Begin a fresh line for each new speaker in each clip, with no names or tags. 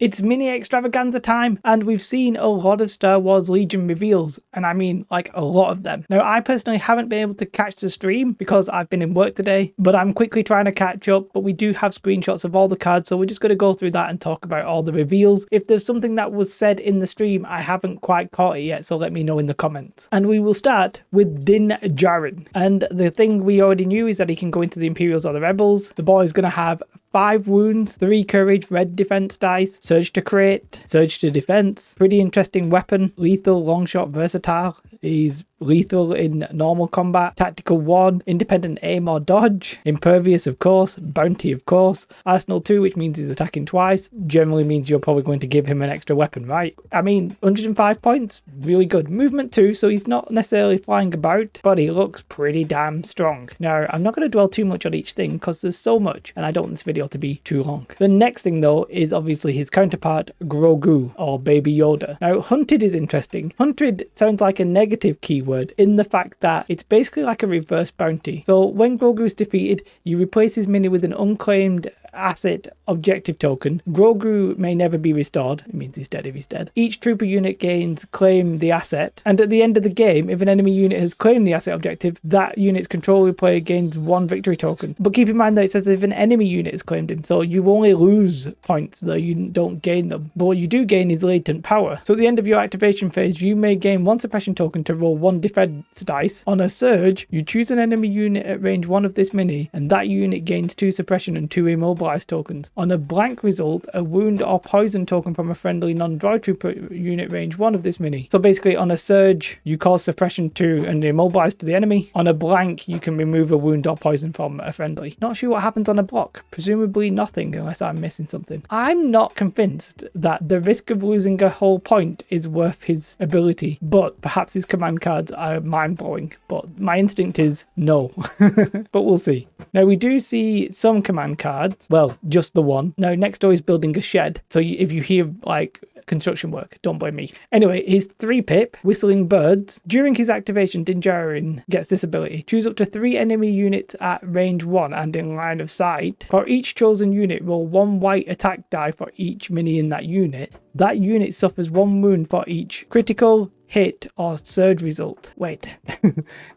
It's mini extravaganza time, and we've seen a lot of Star Wars Legion reveals, and I mean like a lot of them. Now, I personally haven't been able to catch the stream because I've been in work today, but I'm quickly trying to catch up. But we do have screenshots of all the cards, so we're just going to go through that and talk about all the reveals. If there's something that was said in the stream, I haven't quite caught it yet, so let me know in the comments. And we will start with Djarin. And the thing we already knew is that he can go into the Imperials or the Rebels. The boy is going to have 5 wounds, 3 courage, red defense dice, surge to crit, surge to defense. Pretty interesting weapon, lethal, long shot, versatile. He's lethal in normal combat, tactical 1, independent aim or dodge, impervious of course, bounty of course, arsenal 2, which means he's attacking twice, generally means you're probably going to give him an extra weapon, right? I mean, 105 points, really good. Movement 2, so he's not necessarily flying about, but he looks pretty damn strong. Now, I'm not going to dwell too much on each thing because there's so much, and I don't want this video to be too long. The next thing though is obviously his counterpart, Grogu, or Baby Yoda. Now, hunted is interesting. Hunted sounds like a negative keyword in the fact that it's basically like a reverse bounty. So when Grogu is defeated, you replace his mini with an unclaimed asset objective token. Grogu may never be restored. It means he's dead if he's dead. Each trooper unit gains claim the asset, and at the end of the game, if an enemy unit has claimed the asset objective, that unit's controller player gains 1 victory token. But keep in mind that it says if an enemy unit has claimed him, so you only lose points though, you don't gain them. But what you do gain is latent power. So at the end of your activation phase, you may gain 1 suppression token to roll 1 defense dice. On a surge, you choose an enemy unit at range 1 of this mini, and that unit gains 2 suppression and 2 immobilize tokens. On a blank result, a wound or poison token from a friendly non-droid trooper unit range 1 of this mini. So basically on a surge, you cause suppression to and immobilize to the enemy. On a blank, you can remove a wound or poison from a friendly. Not sure what happens on a block. Presumably nothing unless I'm missing something. I'm not convinced that the risk of losing a whole point is worth his ability, but perhaps his command cards are mind-blowing. But my instinct is no. But we'll see. Now we do see some command cards. Well, just the one. Now, next door is building a shed. So if you hear like construction work, don't blame me. Anyway, his 3-pip, Whistling Birds. During his activation, Djarin gets this ability. Choose up to 3 enemy units at range 1 and in line of sight. For each chosen unit, roll 1 white attack die for each mini in that unit. That unit suffers 1 wound for each critical, hit, or surge result. Wait,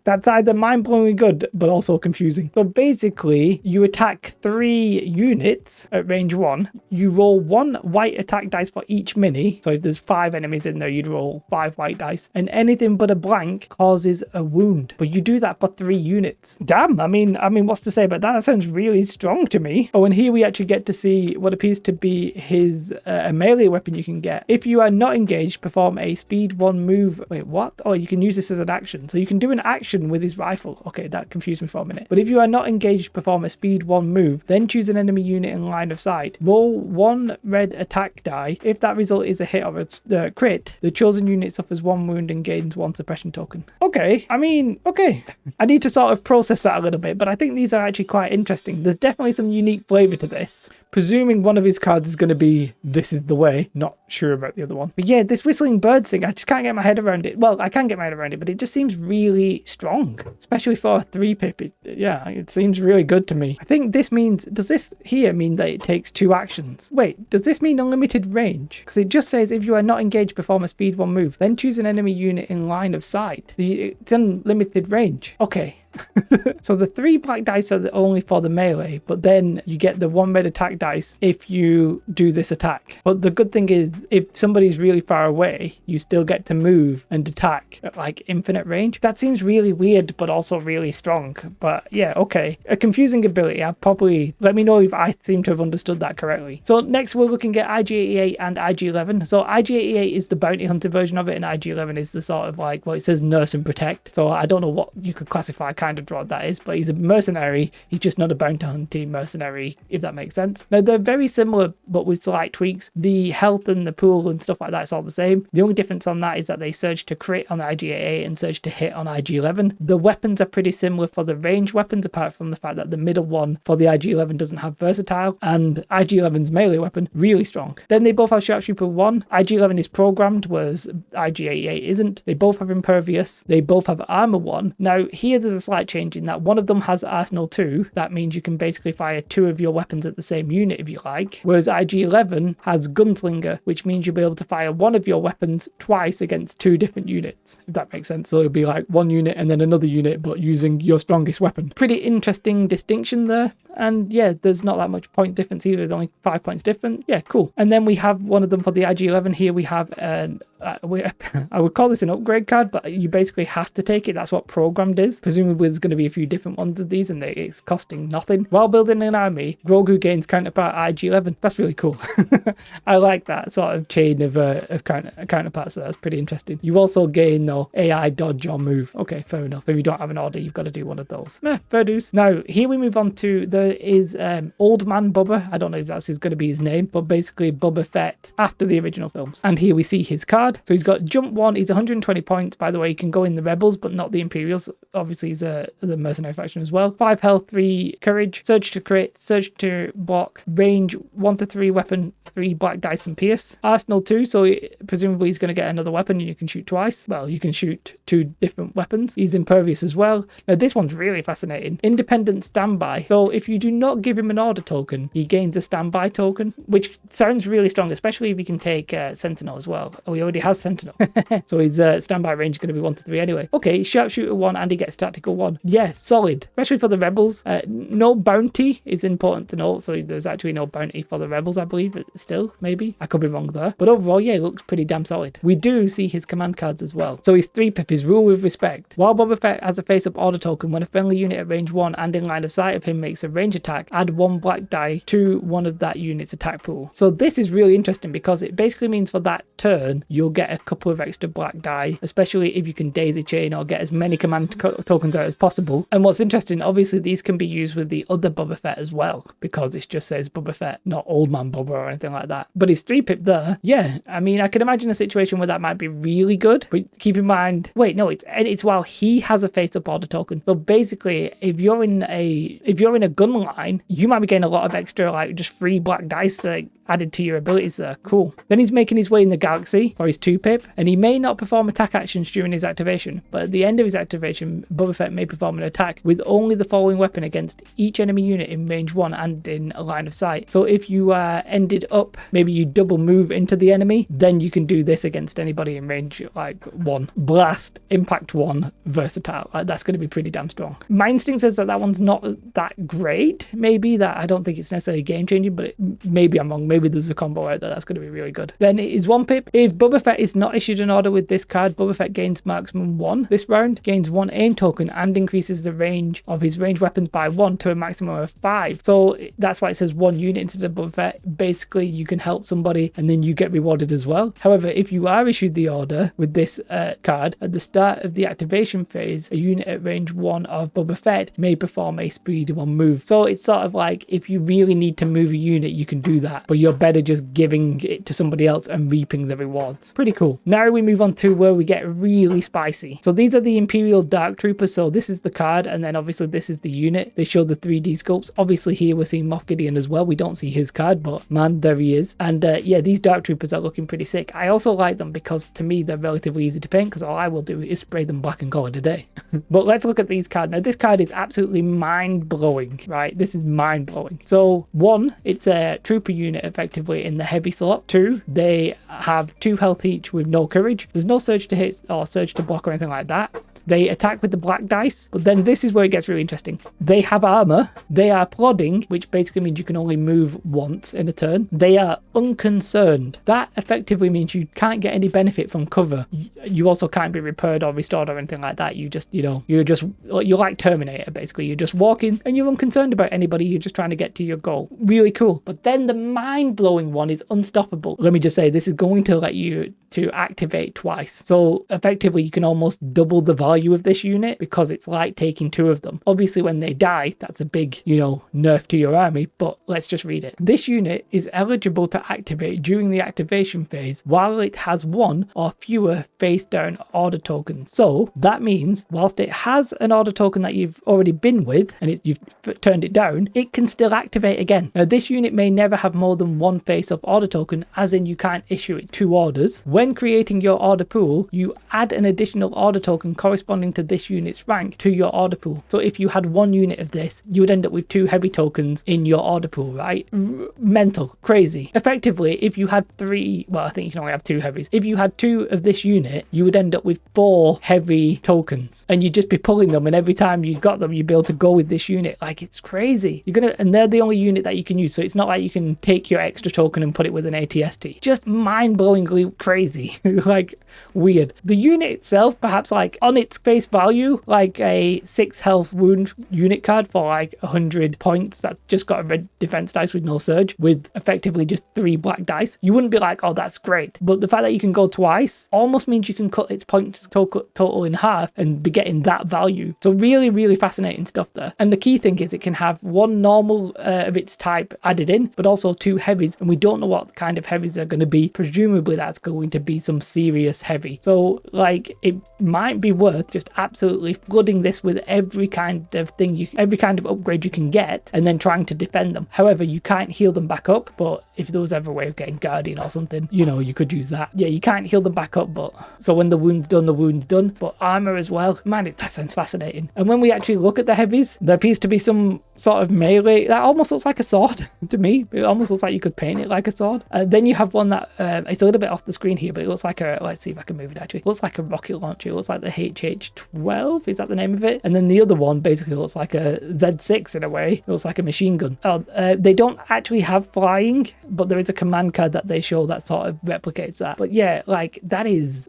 that's either mind-blowingly good but also confusing. So basically, you attack 3 units at range 1, you roll 1 white attack dice for each mini. So if there's 5 enemies in there, you'd roll 5 white dice, and anything but a blank causes a wound. But you do that for 3 units. Damn, I mean, what's to say about that? That sounds really strong to me. Oh, and here we actually get to see what appears to be his a melee weapon you can get. If you are not engaged, perform a speed 1 move. Wait, what? Oh, you can use this as an action. So you can do an action with his rifle. Okay, that confused me for a minute. But if you are not engaged, perform a speed 1 move, then choose an enemy unit in line of sight. Roll 1 red attack die. If that result is a hit or a crit, the chosen unit suffers 1 wound and gains 1 suppression token. Okay, I mean, okay. I need to sort of process that a little bit, but I think these are actually quite interesting. There's definitely some unique flavor to this. Presuming one of his cards is going to be This Is the Way. Not sure about the other one. But yeah, this Whistling Bird thing, I just can't get my head around it. Well, I can get my head around it, but it just seems really strong. Especially for a 3-pip. It seems really good to me. I think this means, does this here mean that it takes 2 actions? Wait, does this mean unlimited range? Because it just says if you are not engaged, perform a speed 1 move, then choose an enemy unit in line of sight. So it's unlimited range. Okay. So the 3 black dice are only for the melee, but then you get the 1 red attack dice if you do this attack. But the good thing is, if somebody's really far away, you still get to move and attack at like infinite range. That seems really weird, but also really strong. But yeah, okay. A confusing ability. I'll probably let me know if I seem to have understood that correctly. So next we're looking at IG-88 and IG-11. So IG-88 is the bounty hunter version of it, and IG-11 is the sort of like, well, it says nurse and protect. So I don't know what you could classify kind of droid that is, but he's a mercenary. He's just not a bounty hunting mercenary, if that makes sense. Now they're very similar, but with slight tweaks. The health and the pool and stuff like that is all the same. The only difference on that is that they surge to crit on IG-88 and surge to hit on IG-11. The weapons are pretty similar for the range weapons, apart from the fact that the middle one for the IG-11 doesn't have versatile, and IG-11's melee weapon really strong. Then they both have sharpshooter 1. IG-11 is programmed, whereas IG-88 isn't. They both have impervious. They both have armor 1. Now here there's a slight change in that one of them has Arsenal 2. That means you can basically fire 2 of your weapons at the same unit if you like. Whereas IG-11 has Gunslinger, which means you'll be able to fire one of your weapons twice against 2 different units, if that makes sense. So it'll be like one unit and then another unit, but using your strongest weapon. Pretty interesting distinction there. And yeah, there's not that much point difference either. There's only 5 points different. Yeah, cool. And then we have one of them for the IG-11. Here we have an I would call this an upgrade card, but you basically have to take it. That's what programmed is. Presumably there's going to be a few different ones of these and it's costing nothing. While building an army, Grogu gains counterpart IG-11. That's really cool. I like that sort of chain of counterparts. So that's pretty interesting. You also gain though AI dodge or move. Okay, fair enough. If you don't have an order, you've got to do one of those. Fair dues. Now here we move on to there is Old Man Boba. I don't know if that's going to be his name, but basically Boba Fett after the original films. And here we see his card. So he's got jump 1, he's 120 points. By the way, he can go in the Rebels, but not the Imperials. Obviously, he's the mercenary faction as well. 5 health, 3 courage, surge to crit, surge to block, range 1 to 3 weapon, 3 black dice and pierce. Arsenal 2, so presumably he's going to get another weapon and you can shoot twice. Well, you can shoot 2 different weapons. He's impervious as well. Now, this one's really fascinating. Independent standby. So if you do not give him an order token, he gains a standby token, which sounds really strong, especially if you can take Sentinel as well. Oh, he already has Sentinel. So his standby range is going to be 1 to 3 anyway. Okay, sharpshooter 1 and he gets tactical 1. Yeah, solid. Especially for the Rebels. No bounty is important to note. So there's actually no bounty for the Rebels, I believe. Still, maybe. I could be wrong there. But overall, yeah, it looks pretty damn solid. We do see his command cards as well. So his 3-pip is Rule with Respect. While Boba Fett has a face-up order token, when a friendly unit at range 1 and in line of sight of him makes a range attack, add 1 black die to one of that unit's attack pool. So this is really interesting because it basically means for that turn, you'll get a couple of extra black die, especially if you can daisy chain or get as many command tokens out as possible. And what's interesting, obviously these can be used with the other Boba Fett as well, because it just says Boba Fett, not Old Man Boba or anything like that. But his 3-pip there, yeah, I mean, I can imagine a situation where that might be really good, but keep in mind, wait, no, it's while he has a face-up order token. So basically, if you're in a gun line, you might be getting a lot of extra, like, just free black dice that added to your abilities there. Cool. Then he's making his way in the galaxy for his 2-pip, and he may not perform attack actions during his activation, but at the end of his activation, Boba Fett may perform an attack with only the following weapon against each enemy unit in range 1 and in a line of sight. So if you ended up, maybe you double move into the enemy, then you can do this against anybody in range like 1. Blast, impact 1, versatile. That's going to be pretty damn strong. My instinct says that one's not that great. Maybe that I don't think it's necessarily game changing, but maybe I'm wrong. Maybe there's a combo out there that's going to be really good. Then his 1-pip. If Boba Fett is not issued an order with this card, Boba Fett gains marksman 1 this round, gains 1 aim token, and increases the range of his ranged weapons by 1 to a maximum of 5. So that's why it says 1 unit instead of Boba Fett. Basically, you can help somebody and then you get rewarded as well. However, if you are issued the order with this card, at the start of the activation phase, a unit at range 1 of Boba Fett may perform a speed 1 move. So it's sort of like if you really need to move a unit, you can do that, but you're better just giving it to somebody else and reaping the rewards. Pretty cool. Now we move on to where we get really spicy. So these are the Imperial Dark Troopers. So this is the card, and then obviously this is the unit. They show the 3D sculpts. Obviously here we're seeing Moff Gideon as well. We don't see his card, but man, there he is. And yeah, these Dark Troopers are looking pretty sick. I also like them because to me they're relatively easy to paint, because all I will do is spray them black and call it a day. But let's look at these cards. Now this card is absolutely mind-blowing, right? This is mind-blowing. So 1, it's a trooper unit effectively in the heavy slot. 2, they have 2 health each with no courage. There's no surge to hit or surge to block or anything like that. They attack with the black dice, but then this is where it gets really interesting. They have armor, they are plodding, which basically means you can only move once in a turn. They are unconcerned. That effectively means you can't get any benefit from cover. You also can't be repaired or restored or anything like that. You just, you're like Terminator, basically. You're just walking and you're unconcerned about anybody. You're just trying to get to your goal. Really cool. But then the mind-blowing one is unstoppable. Let me just say, this is going to let you to activate twice. So effectively, you can almost double the value of this unit because it's like taking 2 of them. Obviously, when they die, that's a big, nerf to your army, but let's just read it. This unit is eligible to activate during the activation phase while it has 1 or fewer face-down order tokens. So that means whilst it has an order token that you've already been with and you've turned it down, it can still activate again. Now, this unit may never have more than 1 face-up order token, as in you can't issue it 2 orders. When creating your order pool, you add an additional order token corresponding to this unit's rank to your order pool. So if you had 1 unit of this, you would end up with 2 heavy tokens in your order pool, right? Mental, crazy. Effectively, if you had 3, well, I think you can only have 2 heavies. If you had 2 of this unit, you would end up with 4 heavy tokens, and you'd just be pulling them, and every time you got them, you'd be able to go with this unit. Like, it's crazy. And they're the only unit that you can use, so it's not like you can take your extra token and put it with an ATST. Just mind-blowingly crazy. Like, weird. The unit itself, perhaps like on its face value, like a 6 health wound unit card for like 100 points that just got a red defense dice with no surge, with effectively just 3 black dice, you wouldn't be like, oh, that's great. But the fact that you can go twice almost means you can cut its points total in half and be getting that value. So really, really fascinating stuff there. And the key thing is it can have 1 normal of its type added in, but also 2 heavies, and we don't know what kind of heavies they're going to be. Presumably that's going to be some serious heavy. So like, it might be worth just absolutely flooding this with every kind of thing, every kind of upgrade you can get, and then trying to defend them. However, you can't heal them back up, but if there was ever a way of getting Guardian or something, you know, you could use that. Yeah, you can't heal them back up, but so when the wound's done, the wound's done. But armor as well, man, that sounds fascinating. And when we actually look at the heavies, there appears to be some sort of melee that almost looks like a sword to me. It almost looks like you could paint it like a sword. Then you have one that it's a little bit off the screen here, but it looks like a, let's see if I can move it actually. It looks like a rocket launcher. It looks like the HH-12, is that the name of it? And then the other one basically looks like a Z6 in a way. It looks like a machine gun. They don't actually have flying, but there is a command card that they show that sort of replicates that. But yeah, like, that is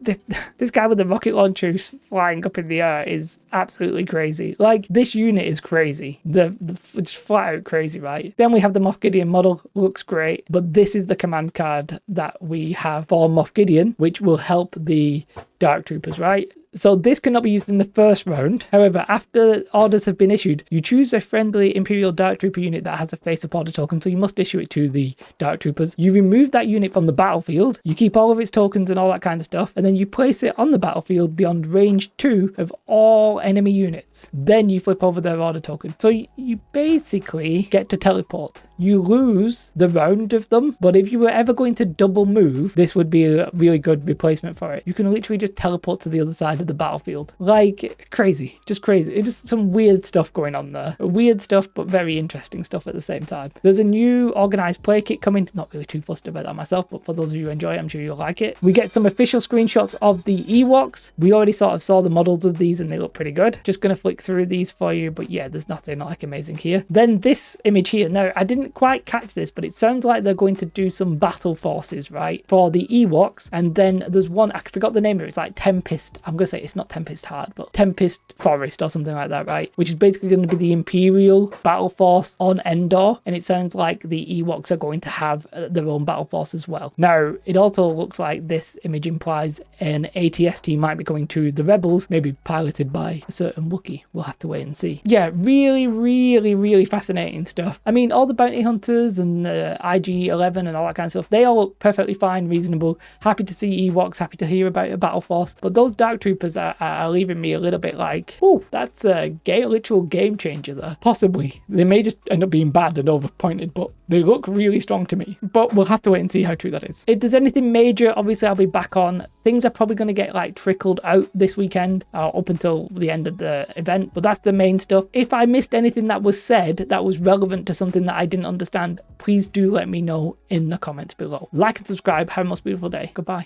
this guy with the rocket launcher flying up in the air is absolutely crazy. Like, this unit is crazy. It's flat out crazy, right? Then we have the Moff Gideon model. Looks great, but this is the command card that we have for Moff Gideon, which will help the Dark Troopers, right? So this cannot be used in the first round. However, after orders have been issued, you choose a friendly Imperial Dark Trooper unit that has a face-up order token, so you must issue it to the Dark Troopers. You remove that unit from the battlefield, you keep all of its tokens and all that kind of stuff, and then you place it on the battlefield beyond range 2 of all enemy units. Then you flip over their order token. So you basically get to teleport. You lose the round of them, but if you were ever going to double move, this would be a really good replacement for it. You can literally just teleport to the other side of the battlefield. Like, crazy, just crazy. It's just some weird stuff going on there. Weird stuff, but very interesting stuff at the same time. There's a new organized play kit coming. Not really too fussed about that myself, but for those of you who enjoy it, I'm sure you'll like it. We get some official screenshots of the Ewoks. We already sort of saw the models of these and they look pretty good. Just gonna flick through these for you, but yeah, there's nothing like amazing here. Then this image here. Now, I didn't quite catch this, but it sounds like they're going to do some battle forces, right, for the Ewoks. And then there's one, I forgot the name of it. It's like Tempest. I'm gonna say it's not Tempest Heart, but Tempest Forest or something like that, right? Which is basically going to be the Imperial battle force on Endor, and it sounds like the Ewoks are going to have their own battle force as well. Now, it also looks like this image implies an ATST might be coming to the Rebels, maybe piloted by a certain Wookiee. We'll have to wait and see. Yeah, really, really, really fascinating stuff. I mean, all the bounty hunters and IG-11 and all that kind of stuff, they all look perfectly fine, reasonable. Happy to see Ewoks, happy to hear about a battle force, but those Dark Troopers are leaving me a little bit like, oh, that's a literal game changer there. Possibly. They may just end up being bad and overpointed, but they look really strong to me. But we'll have to wait and see how true that is. If there's anything major, obviously I'll be back on. Things are probably going to get like trickled out this weekend up until the end of the event, but that's the main stuff. If I missed anything that was said that was relevant to something that I didn't understand, please do let me know in the comments below. Like and subscribe. Have a most beautiful day. Goodbye.